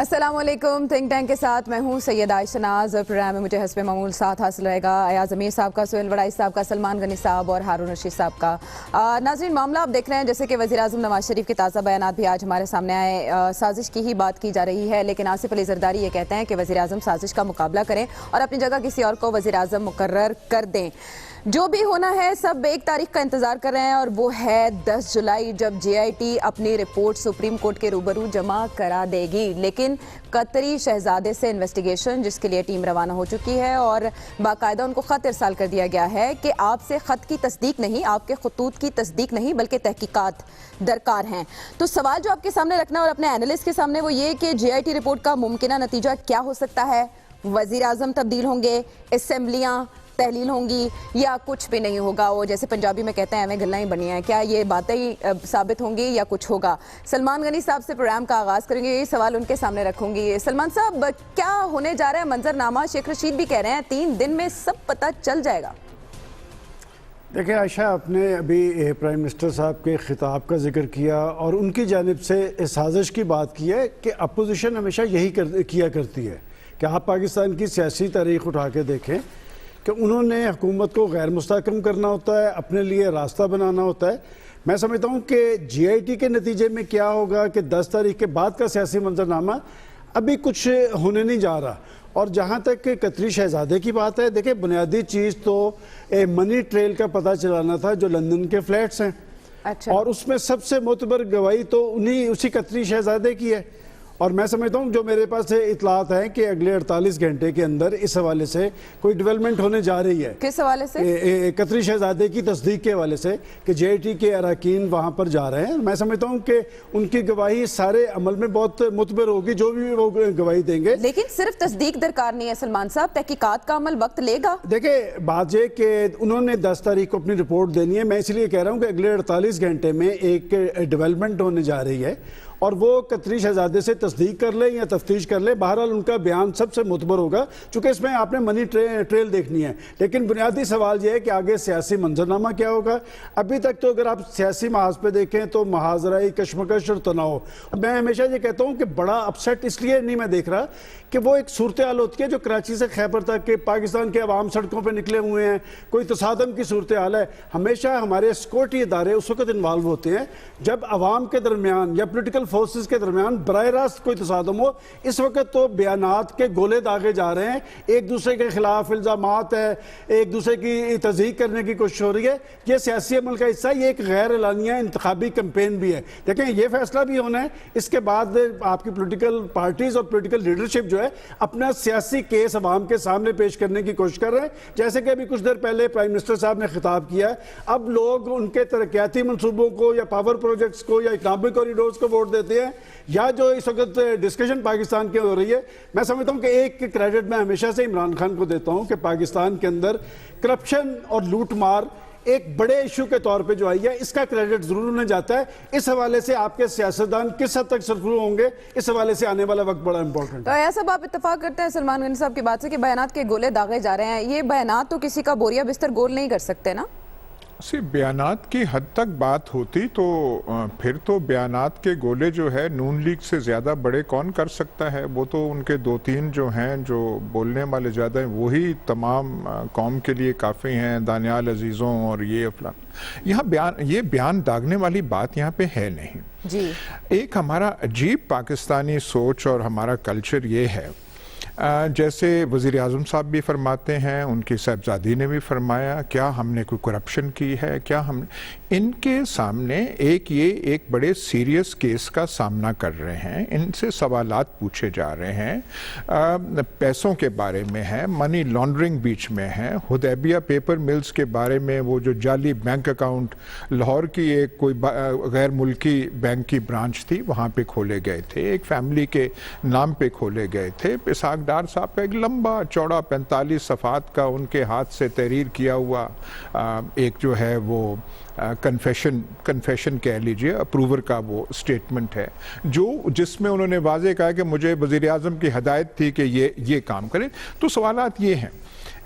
السلام علیکم. Think tank کے ساتھ میں ہوں سیدہ عائشہ ناز اور پروگرام میں مجھے حسب معمول ساتھ حاصل رہے گا ایاز امیر صاحب کا، سہیل وڑائی صاحب کا، سلمان غنی صاحب اور ہارون رشید صاحب کا. ناظرین، معاملہ آپ دیکھ رہے ہیں جیسے کہ وزیر اعظم نواز شریف کے تازہ بیانات بھی آج ہمارے سامنے آئے. سازش کی ہی بات کی جا رہی ہے، لیکن آصف علی زرداری یہ کہتے ہیں کہ وزیر اعظم سازش کا مقابلہ کریں اور اپنی جگہ کسی اور کو وزیر اعظم مقرر کر دیں. جو بھی ہونا ہے سب ایک تاریخ کا انتظار کر رہے ہیں اور وہ ہے 10 جولائی، جب جے آئی ٹی اپنی رپورٹ سپریم کورٹ کے روبرو جمع کرا دے گی. لیکن قطری شہزادے سے انویسٹیگیشن جس کے لیے ٹیم روانہ ہو چکی ہے اور باقاعدہ ان کو خط ارسال کر دیا گیا ہے کہ آپ سے خط کی تصدیق نہیں، آپ کے خطوط کی تصدیق نہیں بلکہ تحقیقات درکار ہیں. تو سوال جو آپ کے سامنے رکھنا اور اپنے اینالسٹ کے سامنے وہ یہ کہ جے آئی ٹی رپورٹ کا ممکنہ نتیجہ کیا ہو سکتا ہے؟ وزیر اعظم تبدیل ہوں گے، اسمبلیاں تحلیل ہوں گی، یا کچھ بھی نہیں ہوگا؟ وہ جیسے پنجابی میں کہتے ہیں ہمیں گلیں ہی بنی ہیں. کیا یہ باتیں ہی ثابت ہوں گی یا کچھ ہوگا؟ سلمان غنی صاحب سے پروگرام کا آغاز کریں گے، یہ سوال ان کے سامنے رکھوں گی. سلمان صاحب، کیا ہونے جا رہا ہے منظر نامہ؟ شیخ رشید بھی کہہ رہے ہیں 3 دن میں سب پتہ چل جائے گا. دیکھیں عائشہ، آپ نے ابھی پرائم منسٹر صاحب کے خطاب کا ذکر کیا اور ان کی جانب سے سازش کی بات کی ہے کہ اپوزیشن ہمیشہ یہی کیا کرتی ہے کہ آپ پاکستان کی سیاسی تاریخ اٹھا کے دیکھیں کہ انہوں نے حکومت کو غیر مستحکم کرنا ہوتا ہے، اپنے لیے راستہ بنانا ہوتا ہے. میں سمجھتا ہوں کہ جے آئی ٹی کے نتیجے میں کیا ہوگا کہ 10 تاریخ کے بعد کا سیاسی منظرنامہ ابھی کچھ ہونے نہیں جا رہا. اور جہاں تک کہ قطری شہزادے کی بات ہے، دیکھیں بنیادی چیز تو منی ٹریل کا پتہ چلانا تھا جو لندن کے فلیٹس ہیں. اچھا. اور اس میں سب سے معتبر گواہی تو اسی قطری شہزادے کی ہے. اور میں سمجھتا ہوں جو میرے پاس اطلاعات ہیں کہ اگلے 48 گھنٹے کے اندر اس حوالے سے کوئی ڈیولپمنٹ ہونے جا رہی ہے. کس حوالے سے؟ قطری شہزادے کی تصدیق کے حوالے سے کہ جے آئی ٹی کے اراکین وہاں پر جا رہے ہیں. میں سمجھتا ہوں کہ ان کی گواہی سارے عمل میں بہت معتبر ہوگی، جو بھی وہ گواہی دیں گے. لیکن صرف تصدیق درکار نہیں ہے سلمان صاحب، تحقیقات کا عمل وقت لے گا. دیکھیں بات یہ کہ انہوں نے 10 تاریخ کو اپنی رپورٹ دینی ہے. میں اس لیے کہہ رہا ہوں کہ اگلے 48 گھنٹے میں ایک ڈیولپمنٹ ہونے جا رہی ہے اور وہ قطری شہزادے سے تصدیق کر لیں یا تفتیش کر لیں. بہرحال ان کا بیان سب سے معتبر ہوگا چونکہ اس میں آپ نے منی ٹریل دیکھنی ہے. لیکن بنیادی سوال یہ ہے کہ آگے سیاسی منظرنامہ کیا ہوگا. ابھی تک تو اگر آپ سیاسی محاذ پہ دیکھیں تو محاذرائی کشمکش اور تناؤ. میں ہمیشہ یہ کہتا ہوں کہ بڑا اپسیٹ اس لیے نہیں میں دیکھ رہا کہ وہ ایک صورتحال ہوتی ہے جو کراچی سے خیبر تک کہ پاکستان کے عوام سڑکوں پہ نکلے ہوئے ہیں، کوئی تصادم کی صورتحال ہے. ہمیشہ ہمارے سیکورٹی ادارے اس وقت انوالو ہوتے ہیں جب عوام کے درمیان یا پولیٹیکل فورسز کے درمیان براہ راست کوئی تصادم ہو. اس وقت تو بیانات کے گولے داغے جا رہے ہیں، ایک دوسرے کے خلاف الزامات ہے، ایک دوسرے کی تضحیق کرنے کی کوشش ہو رہی ہے. یہ سیاسی عمل کا حصہ ہے، یہ ایک غیر اعلانیہ انتخابی کمپین بھی ہے. دیکھیں یہ فیصلہ بھی ہونا ہے. اس کے بعد آپ کی پولیٹیکل پارٹیز اور پولیٹیکل لیڈرشپ جو ہے اپنا سیاسی کیس عوام کے سامنے پیش کرنے کی کوشش کر رہے ہیں. جیسے کہ ابھی کچھ دیر پہلے پرائم منسٹر صاحب نے خطاب کیا ہے، اب لوگ ان کے ترقیاتی منصوبوں کو یا پاور پروجیکٹس کو یا اکنامک کوریڈورز کو ووٹ دیتے ہیں یا جو اس وقت ڈسکشن پاکستان کی ہو رہی ہے. میں سمجھتا ہوں کہ ایک کریڈٹ میں ہمیشہ سے عمران خان کو دیتا ہوں کہ پاکستان کے اندر کرپشن اور لوٹ مار ایک بڑے ایشو کے طور پہ جو آئی ہے، اس کا کریڈٹ ضرور انہیں جاتا ہے. اس حوالے سے آپ کے سیاستدان کس حد تک سرخرو ہوں گے، اس حوالے سے آنے والا وقت بڑا امپورٹنٹ ہے. تو ایسا آپ اتفاق کرتے ہیں سلمان غنی صاحب کی بات سے کہ بیانات کے گولے داغے جا رہے ہیں؟ یہ بیانات تو کسی کا بوریا بستر گول نہیں کر سکتے نا. بیانات کی حد تک بات ہوتی تو پھر تو بیانات کے گولے جو ہے نون لیگ سے زیادہ بڑے کون کر سکتا ہے. وہ تو ان کے 2-3 جو ہیں جو بولنے والے زیادہ ہیں وہی تمام قوم کے لیے کافی ہیں، دانیال عزیزوں اور یہ افلان. یہاں یہ بیان داغنے والی بات یہاں پہ ہے نہیں. جی ایک ہمارا عجیب پاکستانی سوچ اور ہمارا کلچر یہ ہے، جیسے وزیر اعظم صاحب بھی فرماتے ہیں، ان کی صاحبزادی نے بھی فرمایا، کیا ہم نے کوئی کرپشن کی ہے؟ کیا ہم ان کے سامنے ایک بڑے سیریس کیس کا سامنا کر رہے ہیں. ان سے سوالات پوچھے جا رہے ہیں، پیسوں کے بارے میں ہے، منی لانڈرنگ بیچ میں ہے، حدیبیہ پیپر ملز کے بارے میں، وہ جو جعلی بینک اکاؤنٹ لاہور کی ایک کوئی غیر ملکی بینک کی برانچ تھی وہاں پہ کھولے گئے تھے، ایک فیملی کے نام پہ کھولے گئے تھے. اسحاق ڈار صاحب کا ایک لمبا چوڑا 45 صفحات کا ان کے ہاتھ سے تحریر کیا ہوا ایک جو ہے وہ کنفیشن کہہ لیجئے، اپروور کا وہ سٹیٹمنٹ ہے جس میں انہوں نے واضح کہا کہ مجھے وزیر اعظم کی ہدایت تھی کہ یہ کام کریں. تو سوالات یہ ہیں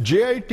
JIT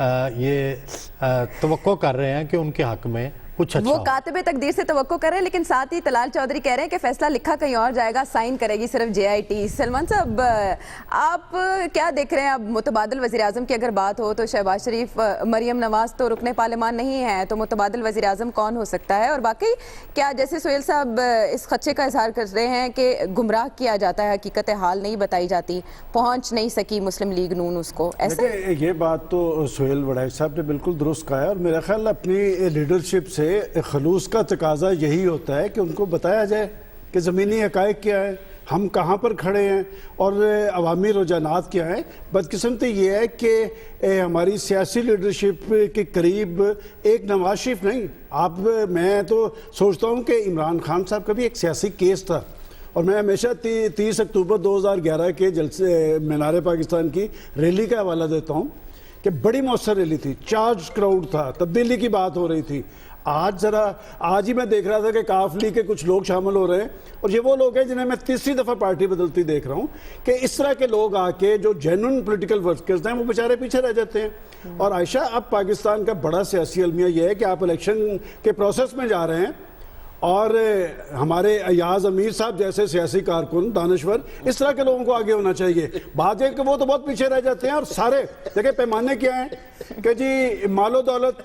یہ توقع کر رہے ہیں کہ ان کے حق میں کچھ اچھا وہ ہو۔ کاتب تقدیر سے توقع کر رہے ہیں، لیکن ساتھ ہی طلال چودھری کہہ رہے ہیں کہ فیصلہ لکھا کہیں اور جائے گا، سائن کرے گی صرف JIT۔ سلمان صاحب، آپ کیا دیکھ رہے ہیں؟ اب متبادل وزیراعظم کی اگر بات ہو تو شہباز شریف، مریم نواز تو رکن پارلیمان نہیں ہے، تو متبادل وزیراعظم کون ہو سکتا ہے؟ اور باقی کیا جیسے سہیل صاحب اس خدشے کا اظہار کر رہے ہیں کہ گمراہ کیا جاتا ہے، حقیقت حال نہیں بتائی جاتی، پہنچ نہیں سکی مسلم لیگ نون اس کو، ایسا؟ دیکھیں، یہ بات تو سہیل وڑائی صاحب نے بالکل درست کہا ہے، اور میرا خیال اپنی لیڈرشپ سے خلوص کا تقاضا یہی ہوتا ہے کہ ان کو بتایا جائے کہ زمینی حقائق کیا ہے، ہم کہاں پر کھڑے ہیں اور عوامی رجحانات کیا ہیں۔ بدقسمتی یہ ہے کہ ہماری سیاسی لیڈرشپ کے قریب ایک نواز شریف نہیں، میں تو سوچتا ہوں کہ عمران خان صاحب کا بھی ایک سیاسی کیس تھا، اور میں ہمیشہ 30 اکتوبر 2011 کے جلسے مینار پاکستان کی ریلی کا حوالہ دیتا ہوں کہ بڑی مؤثر ریلی تھی، چارج کراؤڈ تھا، تبدیلی کی بات ہو رہی تھی۔ آج ہی میں دیکھ رہا تھا کہ کاف لیگ کے کچھ لوگ شامل ہو رہے ہیں، اور یہ وہ لوگ ہیں جنہیں میں تیسری دفعہ پارٹی بدلتی دیکھ رہا ہوں کہ اس طرح کے لوگ آ کے جو جینوئن پولیٹیکل ورکرز ہیں وہ بیچارے پیچھے رہ جاتے ہیں۔ اور عائشہ، اب پاکستان کا بڑا سیاسی المیہ یہ ہے کہ آپ الیکشن کے پروسیس میں جا رہے ہیں، اور ہمارے ایاز امیر صاحب جیسے سیاسی کارکن، دانشور، اس طرح کے لوگوں کو آگے ہونا چاہیے۔ بات یہ کہ وہ تو بہت پیچھے رہ جاتے ہیں، اور سارے دیکھیں پیمانے کیا ہیں کہ جی مال و دولت،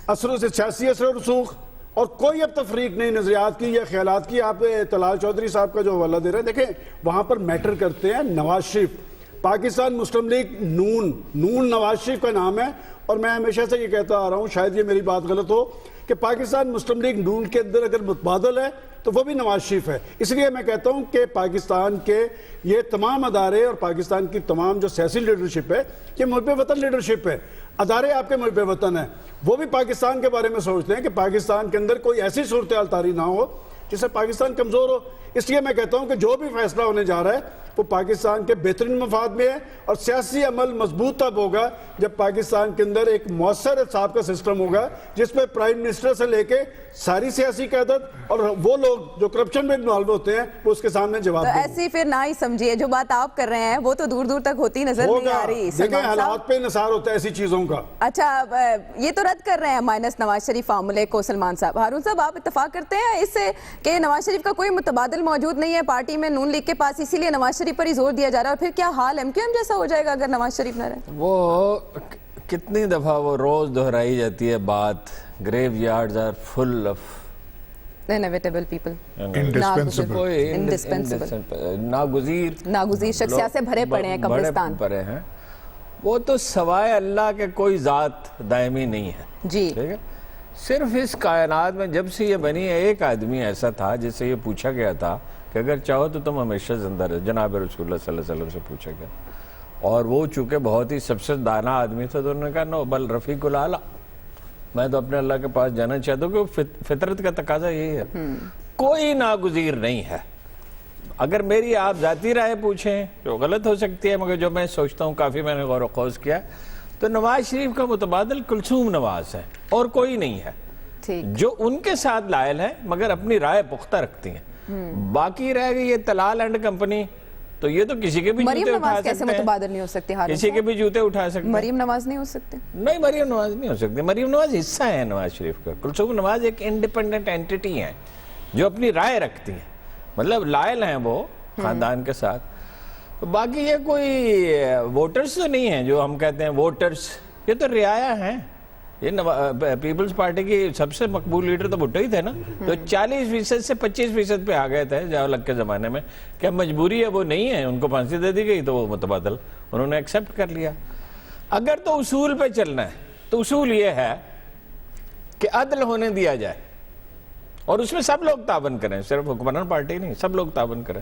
سیاسی اثر و رسوخ، اور کوئی اب تفریق نہیں نظریات کی یا خیالات کی۔ آپ طلال چودھری صاحب کا جو حوالہ دے رہے ہیں، دیکھیں وہاں پر میٹر کرتے ہیں نواز شریف، پاکستان مسلم لیگ نون نواز شریف کا نام ہے، اور میں ہمیشہ سے یہ کہتا آ رہا ہوں، شاید یہ میری بات غلط ہو، کہ پاکستان مسلم لیگ نون کے اندر اگر متبادل ہے تو وہ بھی نواز شریف ہے۔ اس لیے میں کہتا ہوں کہ پاکستان کے یہ تمام ادارے اور پاکستان کی تمام جو سیاسی لیڈرشپ ہے، یہ محب وطن لیڈرشپ ہے، ادارے آپ کے محب وطن ہیں، وہ بھی پاکستان کے بارے میں سوچتے ہیں کہ پاکستان کے اندر کوئی ایسی صورتحال طاری نہ ہو جس سے پاکستان کمزور ہو۔ اس لیے میں کہتا ہوں کہ جو بھی فیصلہ ہونے جا رہا ہے وہ پاکستان کے بہترین مفاد میں ہے، اور سیاسی عمل مضبوط تب ہوگا جب پاکستان کے اندر ایک مؤثر حساب کا سسٹم ہوگا جس میں پرائم منسٹر سے لے کے ساری سیاسی قیادت اور وہ لوگ جو کرپشن میں انوالو ہوتے ہیں وہ اس کے سامنے جواب دیں گے۔ ایسی پھر نہ ہی سمجھیے، جو بات آپ کر رہے ہیں وہ تو دور دور تک ہوتی نظر نہیں آ رہی۔ دیکھیں حالات پہ انحصار ہوتا ہے ایسی چیزوں کا۔ اچھا، یہ تو رد کر رہے ہیں مائنس نواز شریف فارمولے کو سلمان صاحب۔ ہارون صاحب، آپ اتفاق کرتے ہیں اس سے کہ نواز شریف کا کوئی متبادل موجود نہیں ہے پارٹی میں نون لیگ کے پاس، اسی لیے نواز شریف پر ہی زور دیا جا رہا ہے؟ اور پھر کیا حال MQM جیسا ہو جائے گا اگر نواز شریف نہ رہے؟ وہ کتنی دفعہ وہ روز دہرائی جاتی ہے بات، graveyards are full of inevitable people، ناگزیر شخصیات سے بھرے پڑے ہیں قبرستان پڑے ہیں۔ وہ تو سوائے اللہ کے کوئی ذات دائمی نہیں ہے جی۔ ٹھیک ہے، صرف اس کائنات میں جب سے یہ بنی ہے ایک آدمی ایسا تھا جس سے یہ پوچھا گیا تھا کہ اگر چاہو تو تم ہمیشہ زندہ رہو، جناب رسول اللہ صلی اللہ علیہ وسلم سے پوچھا گیا، اور وہ چونکہ بہت ہی سب سے دانا آدمی تھا تو انہوں نے کہا نو بل رفیق الاعلیٰ، میں تو اپنے اللہ کے پاس جانا چاہتا ہوں، کہ وہ فطرت کا تقاضا یہی ہے، کوئی ناگزیر نہیں ہے۔ اگر میری آپ ذاتی رائے پوچھیں جو غلط ہو سکتی ہے، مگر جو میں سوچتا ہوں کافی میں نے غور و خوض کیا، تو نواز شریف کا متبادل کلثوم نواز ہے اور کوئی نہیں ہے جو ان کے ساتھ لائل ہے مگر اپنی رائے پختہ رکھتی ہیں۔ باقی رہ گئی یہ طلال اینڈ کمپنی، تو یہ تو کسی کے بھی جوتے اٹھا سکتے ہیں، کیسے متبادل نہیں ہو سکتے؟ کسی کے بھی جوتے اٹھا سکتے ہیں۔ مریم نواز نہیں ہو سکتے؟ نہیں، مریم نواز نہیں ہو سکتی، مریم نواز حصہ ہے نواز شریف کا، کلثوم نواز ایک انڈیپینڈنٹ اینٹیٹی ہے جو اپنی رائے رکھتی ہیں، مطلب لائل ہیں وہ خاندان کے ساتھ۔ باقی یہ کوئی ووٹرز تو نہیں ہیں جو ہم کہتے ہیں ووٹرز، یہ تو رعایا ہیں۔ یہ پیپلز پارٹی کی سب سے مقبول لیڈر تو بھٹو ہی تھے نا، تو 40% سے 25% پہ آ گئے تھے ضیاء الحق کے زمانے میں، کہ مجبوری ہے وہ نہیں ہے، ان کو پھانسی دے دی گئی تو وہ متبادل انہوں نے ایکسیپٹ کر لیا۔ اگر تو اصول پہ چلنا ہے تو اصول یہ ہے کہ عدل ہونے دیا جائے، اور اس میں سب لوگ تعاون کریں، صرف حکمران پارٹی نہیں، سب لوگ تعاون کریں۔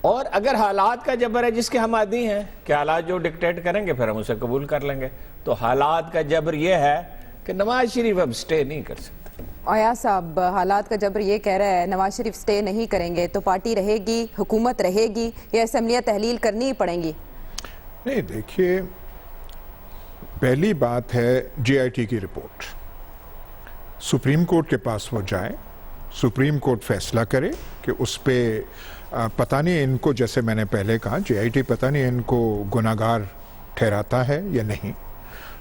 اور اگر حالات کا جبر ہے جس کے ہم عادی ہیں کہ حالات جو ڈکٹیٹ کریں گے پھر ہم اسے قبول کر لیں گے، تو حالات کا جبر یہ ہے کہ نواز شریف اب سٹے نہیں کر سکتے۔ ایاز صاحب، حالات کا جبر یہ کہہ رہا ہے نواز شریف سٹے نہیں کریں گے تو پارٹی رہے گی، حکومت رہے گی، یا اسمبلیاں تحلیل کرنی ہی پڑیں گی؟ نہیں، دیکھیے پہلی بات ہے JIT کی رپورٹ، سپریم کورٹ کے پاس وہ جائیں، سپریم کورٹ فیصلہ کرے کہ اس پہ پتہ نہیں ان کو، جیسے میں نے پہلے کہا JIT پتہ نہیں ان کو گناہگار ٹھہراتا ہے یا نہیں،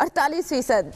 48%,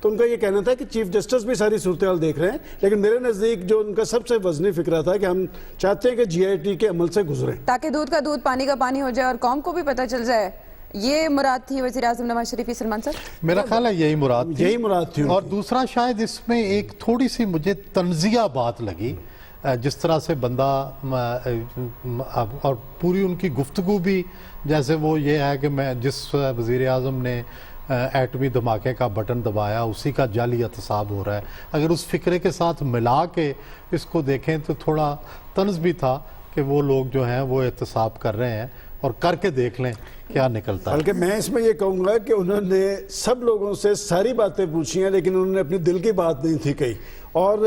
تو ان کا یہ کہنا تھا کہ چیف جسٹس بھی ساری صورتحال دیکھ رہے ہیں، لیکن میرے نزدیک جو ان کا سب سے وزنی فکرہ تھا کہ ہم چاہتے ہیں کہ جی آئی ٹی کے عمل سے گزریں تاکہ دودھ کا دودھ پانی کا پانی ہو جائے اور قوم کو بھی پتہ چل جائے. یہ مراد تھی وزیر اعظم نواز شریف کی. سلمان صاحب میرا خیال ہے یہی مراد تھی. اور دوسرا شاید اس میں ایک تھوڑی سی مجھے تنزیہ بات لگی، جس طرح سے بندہ اور پوری ان کی گفتگو بھی جیسے وہ یہ ہے کہ میں جس وزیر اعظم نے ایٹمی دھماکے کا بٹن دبایا اسی کا جعلی احتساب ہو رہا ہے. اگر اس فکرے کے ساتھ ملا کے اس کو دیکھیں تو تھوڑا طنز بھی تھا کہ وہ لوگ جو ہیں وہ احتساب کر رہے ہیں اور کر کے دیکھ لیں کیا نکلتا ہے. بلکہ میں اس میں یہ کہوں گا کہ انہوں نے سب لوگوں سے ساری باتیں پوچھی ہیں لیکن انہوں نے اپنی دل کی بات نہیں تھی کہی، اور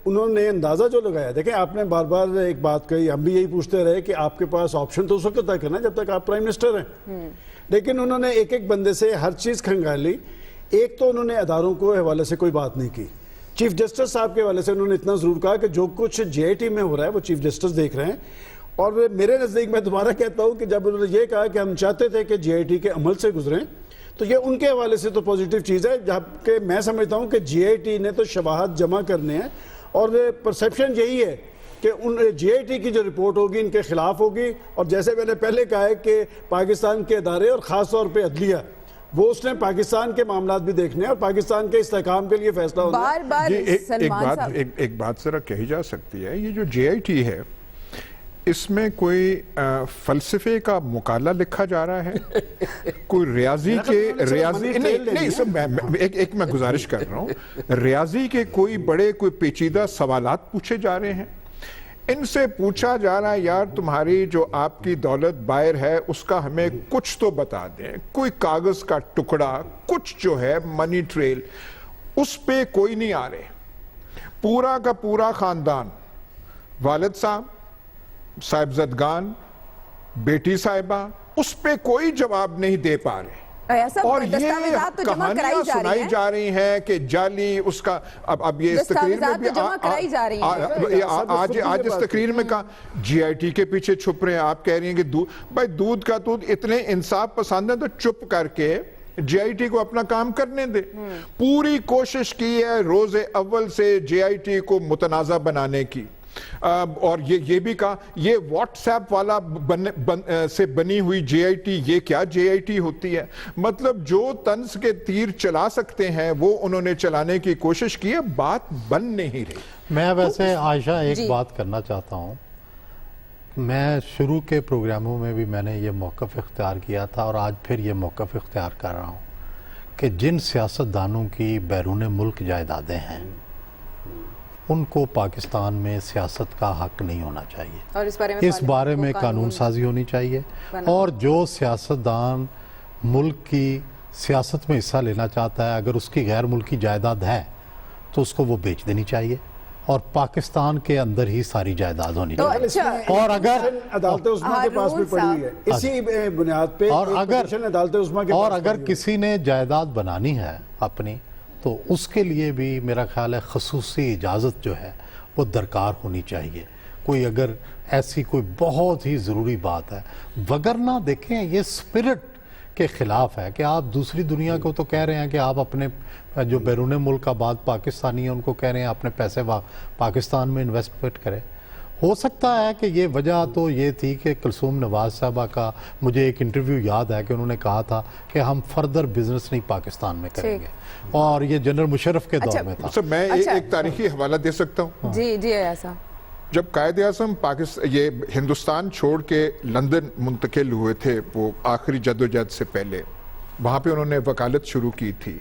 انہوں نے اندازہ جو لگایا. دیکھیں آپ نے بار بار ایک بات کہی، ہم بھی یہی پوچھتے رہے کہ آپ کے پاس آپشن تو اس وقت تک ہے نا جب تک آپ پرائم منسٹر ہیں، لیکن انہوں نے ایک ایک بندے سے ہر چیز کھنگال لی. ایک تو انہوں نے اداروں کو حوالے سے کوئی بات نہیں کی. چیف جسٹس صاحب کے حوالے سے انہوں نے اتنا ضرور کہا کہ جو کچھ جے آئی ٹی میں ہو رہا ہے وہ چیف جسٹس دیکھ رہے ہیں. اور میرے نزدیک میں دوبارہ کہتا ہوں کہ جب انہوں نے یہ کہا کہ ہم چاہتے تھے کہ جے آئی ٹی کے عمل سے گزریں تو یہ ان کے حوالے سے تو پوزیٹیو چیز ہے، جبکہ میں سمجھتا ہوں کہ جے آئی ٹی نے تو شواہد جمع کرنے ہیں اور پرسیپشن یہی ہے کہ ان جے آئی ٹی کی جو رپورٹ ہوگی ان کے خلاف ہوگی. اور جیسے میں نے پہلے کہا ہے کہ پاکستان کے ادارے اور خاص طور پہ عدلیہ وہ اس نے پاکستان کے معاملات بھی دیکھنے ہیں اور پاکستان کے استحکام کے لیے فیصلہ ہونا ہے. بار بار سلمان صاحب ایک بات ذرا کہی جا سکتی ہے، یہ جو جے آئی ٹی ہے اس میں کوئی فلسفے کا مقالہ لکھا جا رہا ہے، کوئی ریاضی ایک میں گزارش کر رہا ہوں، ریاضی کے کوئی بڑے کوئی پیچیدہ سوالات پوچھے جا رہے ہیں. ان سے پوچھا جا رہا ہے یار تمہاری جو آپ کی دولت باہر ہے اس کا ہمیں کچھ تو بتا دیں، کوئی کاغذ کا ٹکڑا، کچھ جو ہے منی ٹریل، اس پہ کوئی نہیں آ رہے. پورا کا پورا خاندان، والد صاحب، صاحبزدگان، بیٹی صاحبہ، اس پہ کوئی جواب نہیں دے پا رہے. اور یہ کہانیاں سنائی جا رہی ہیں کہ جعلی اس کا اب یہ اس تقریر میں بھی آج اس تقریر میں کہا جی آئی ٹی کے پیچھے چھپ رہے ہیں. آپ کہہ رہی ہیں کہ بھائی دودھ کا دودھ اتنے انصاف پسند ہیں تو چپ کر کے جے آئی ٹی کو اپنا کام کرنے دے. پوری کوشش کی ہے روز اول سے جے آئی ٹی کو متنازع بنانے کی، اور یہ بھی کہا یہ واٹس ایپ والا سے بنی ہوئی جے آئی ٹی، یہ کیا جے آئی ٹی ہوتی ہے. مطلب جو طنز کے تیر چلا سکتے ہیں وہ انہوں نے چلانے کی کوشش کی ہے، بات بن نہیں رہی. میں ویسے عائشہ ایک بات کرنا چاہتا ہوں. میں شروع کے پروگراموں میں بھی میں نے یہ موقف اختیار کیا تھا اور آج پھر یہ موقف اختیار کر رہا ہوں کہ جن سیاستدانوں کی بیرون ملک جائیدادیں ہیں ان کو پاکستان میں سیاست کا حق نہیں ہونا چاہیے، اور اس بارے میں قانون سازی ہونی چاہیے. اور جو سیاستدان ملک کی سیاست میں حصہ لینا چاہتا ہے اگر اس کی غیر ملکی جائیداد ہے تو اس کو وہ بیچ دینی چاہیے اور پاکستان کے اندر ہی ساری جائیداد ہونی چاہیے. اور اگر عدالت عظمیٰ کے پاس بھی پڑی ہے اسی بنیاد پہ، اور اگر کسی نے جائیداد بنانی ہے اپنی تو اس کے لیے بھی میرا خیال ہے خصوصی اجازت جو ہے وہ درکار ہونی چاہیے. کوئی اگر ایسی کوئی بہت ہی ضروری بات ہے، وگرنہ دیکھیں یہ سپرٹ کے خلاف ہے کہ آپ دوسری دنیا کو تو کہہ رہے ہیں کہ آپ اپنے جو بیرون ملک آباد پاکستانی ہیں ان کو کہہ رہے ہیں اپنے پیسے پاکستان میں انویسٹمنٹ کریں. ہو سکتا ہے کہ یہ وجہ تو یہ تھی کہ کلثوم نواز صاحبہ کا مجھے ایک انٹرویو یاد ہے کہ انہوں نے کہا تھا کہ ہم فردر بزنس نہیں پاکستان میں کریں گے، اور یہ جنرل مشرف کے دور میں تھا. میں ایک تاریخی حوالہ دے سکتا ہوں. جی ایسا جب قائد اعظم یہ ہندوستان چھوڑ کے لندن منتقل ہوئے تھے وہ آخری جدوجہد سے پہلے، وہاں پہ انہوں نے وکالت شروع کی تھی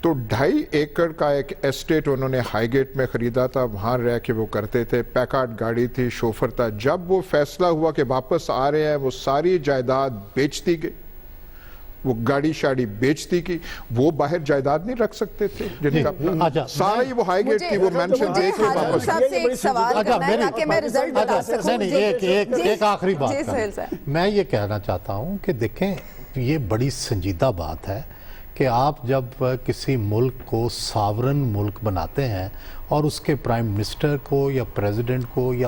تو 2.5 ایکڑ کا ایک ایسٹیٹ انہوں نے ہائی گیٹ میں خریدا تھا، وہاں رہ کے وہ کرتے تھے. پیکارڈ گاڑی تھی، شوفر تھا. جب وہ فیصلہ ہوا کہ واپس آ رہے ہیں وہ ساری جائیداد بیچ دی گئی، وہ گاڑی شاڑی بیچ دی گئی. وہ باہر جائیداد نہیں رکھ سکتے تھے جن کا ساری وہ ہائی گیٹ تھی وہ مینشن دے کے واپس. ایک آخری بات میں یہ کہنا چاہتا ہوں کہ دیکھیں یہ بڑی سنجیدہ بات ہے کہ آپ جب کسی ملک کو ساورن ملک بناتے ہیں اور اس کے پرائم منسٹر کو یا پریزیڈنٹ کو یا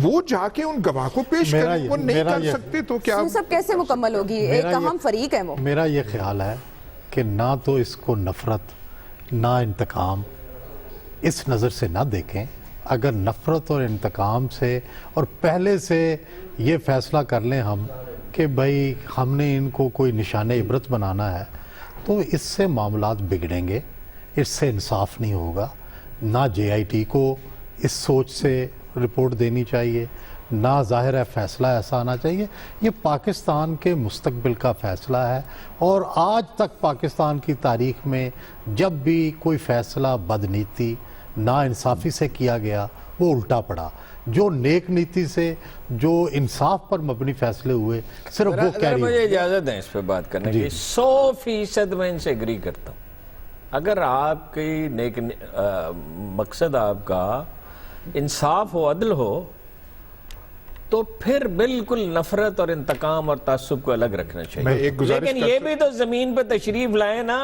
وہ جا کے ان گواہ کو پیش کریں، وہ نہیں کر سکتے تو کیا سب کیسے مکمل ہوگی؟ ایک اہم فریق ہے وہ. میرا یہ خیال ہے کہ نہ تو اس کو نفرت نہ انتقام اس نظر سے نہ دیکھیں. اگر نفرت اور انتقام سے اور پہلے سے یہ فیصلہ کر لیں ہم کہ بھائی ہم نے ان کو کوئی نشان عبرت بنانا ہے تو اس سے معاملات بگڑیں گے، اس سے انصاف نہیں ہوگا. نہ جے آئی ٹی کو اس سوچ سے رپورٹ دینی چاہیے، نہ ظاہر ہے فیصلہ ایسا آنا چاہیے. یہ پاکستان کے مستقبل کا فیصلہ ہے اور آج تک پاکستان کی تاریخ میں جب بھی کوئی فیصلہ بدنیتی نا انصافی سے کیا گیا وہ الٹا پڑا. جو نیک نیتی سے جو انصاف پر مبنی فیصلے ہوئے صرف وہ کہہ رہی. مجھے اجازت دیں اس پہ بات کرنے کی. 100% میں ان سے اگری کرتا ہوں. اگر آپ کی نیک مقصد آپ کا انصاف ہو، عدل ہو، تو پھر بالکل نفرت اور انتقام اور تعصب کو الگ رکھنا چاہیے. لیکن یہ بھی تو زمین پہ تشریف لائے نا.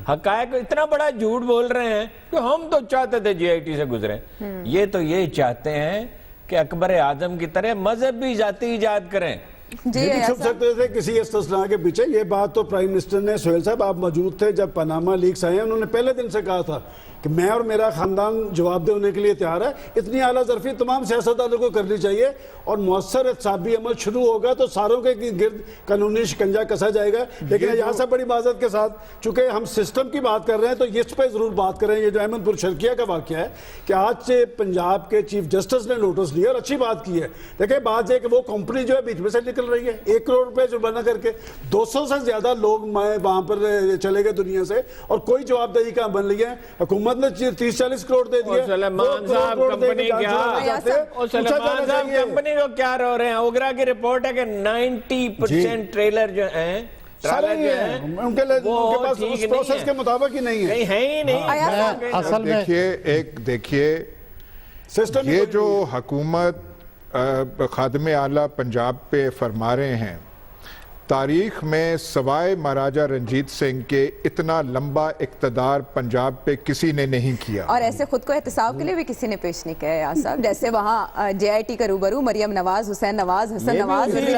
حقائق اتنا بڑا جھوٹ بول رہے ہیں کہ ہم تو چاہتے تھے جے آئی ٹی سے گزریں. یہ تو یہ چاہتے ہیں کہ اکبر اعظم کی طرح مذہب بھی ذاتی ایجاد کریں. یہ بھی چھپ سکتے تھے کسی استثناء کے پیچھے. یہ بات تو پرائم منسٹر نے، سہیل صاحب آپ موجود تھے جب پاناما لیکس آئے ہیں، انہوں نے پہلے دن سے کہا تھا کہ میں اور میرا خاندان جواب دہ ہونے کے لیے تیار ہے. اتنی اعلیٰ ظرفی تمام سیاستدانوں کو کرنی چاہیے اور مؤثر احتسابی عمل شروع ہوگا تو ساروں کے گرد قانونی شکنجہ کسا جائے گا. لیکن یہاں سے بڑی معذرت کے ساتھ چونکہ ہم سسٹم کی بات کر رہے ہیں تو اس پہ ضرور بات کریں. یہ جو احمد پور شرکیہ کا واقعہ ہے کہ آج سے پنجاب کے چیف جسٹس نے نوٹس لیا اور اچھی بات کی ہے. دیکھیں بات یہ کہ وہ کمپنی جو ہے بیچ میں سے نکل رہی ہے 1 کروڑ روپے جرمانہ کر کے 200 سے زیادہ لوگ وہاں پر چلے گئے دنیا سے اور کوئی جواب دہی کا عمل نہیں ہے. حکومت نے 30-40 کروڑ دے دیے. سلیمان صاحب کمپنی کو کیا رو رہے ہیں؟ اوگرا کی رپورٹ ہے کہ 90% ٹریلر جو ہیں ان کے پاس اس پروسیس کے مطابق ہی نہیں ہے. ہی نہیں. اصل میں دیکھیے یہ جو حکومت خادم اعلیٰ پنجاب پہ فرما رہے ہیں، تاریخ میں سوائے مہاراجہ رنجیت سنگھ کے اتنا لمبا اقتدار پنجاب پہ کسی نے نہیں کیا. اور ایسے خود کو احتساب کے لیے بھی کسی نے پیش نہیں کیا یار صاحب. جیسے وہاں جے آئی ٹی کا روبرو مریم نواز، حسین نواز، حسن نواز، وزیر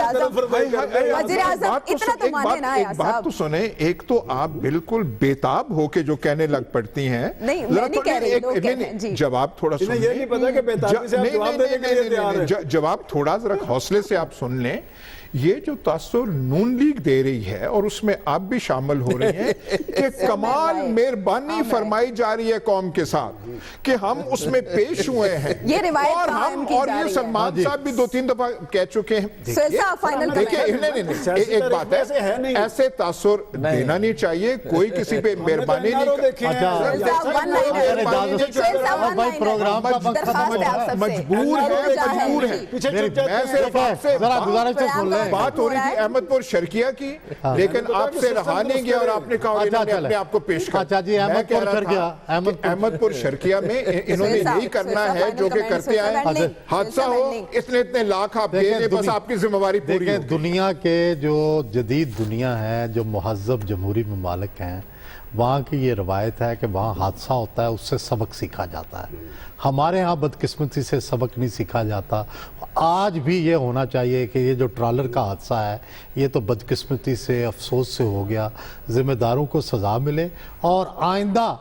اعظم اتنا تو مانے نا یار ایک بات صاحب. تو سنیں، ایک تو آپ بالکل بےتاب ہو کے جو کہنے لگ پڑتی ہیں. نہیں میں نہیں کہہ رہی، لوگ کہتے ہیں. جواب تھوڑا سن یہ نہیں پتا کہ بےتابی سے آپ جواب دینے کے لیے تیار ہیں. جواب تھوڑا ذرا حوصلے سے آپ سن لیں. یہ جو تاثر نون لیگ دے رہی ہے اور اس میں آپ بھی شامل ہو رہے ہیں کہ کمال مہربانی فرمائی جا رہی ہے قوم کے ساتھ کہ ہم اس میں پیش ہوئے ہیں. یہ روایت اور قائم کی جا رہی ہے. یہ سلمان صاحب بھی 2-3 دفعہ کہہ چکے ہیں. دیکھیں ایک بات ہے، ایسے تاثر دینا نہیں چاہیے. کوئی کسی پہ مہربانی نہیں مجبور ہے. بات ہو رہی تھی احمد پور شرکیہ کی، لیکن آپ سے رہا نہیں گیا اور آپ نے کہا انہوں نے اپنے آپ کو پیش کر. میں کہہ رہا تھا احمد پور شرکیہ میں انہوں نے یہی کرنا ہے جو کہ کرتے آئے. حادثہ ہو اتنے لاکھ آپ دے دیں، بس آپ کی ذمہ داری پوری ہے. دنیا کے جو جدید دنیا ہے، جو مہذب جمہوری ممالک ہیں، وہاں کی یہ روایت ہے کہ وہاں حادثہ ہوتا ہے اس سے سبق سیکھا جاتا ہے. ہمارے ہاں بدقسمتی سے سبق نہیں سیکھا جاتا. آج بھی یہ ہونا چاہیے کہ یہ جو ٹرالر کا حادثہ ہے یہ تو بدقسمتی سے، افسوس سے ہو گیا. ذمہ داروں کو سزا ملے اور آئندہ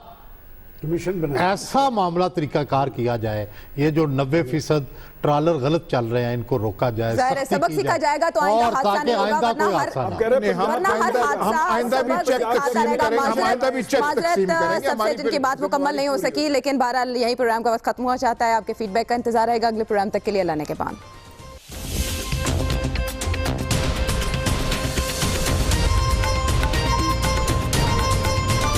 ایسا معاملہ طریقہ کار کیا جائے. یہ جو 90% ٹرالر غلط چل رہے ہیں ان کو روکا جائے، سبق سیکھا جائے گا تو آئندہ حادثہ نہیں ہوگا. معذرت کی بات مکمل نہیں ہو سکی، لیکن بہرحال یہی پروگرام کا وقت ختم ہوا چاہتا ہے. آپ کے فیڈ بیک کا انتظار رہے گا اگلے پروگرام تک کے لیے. اللہ نے کے بان.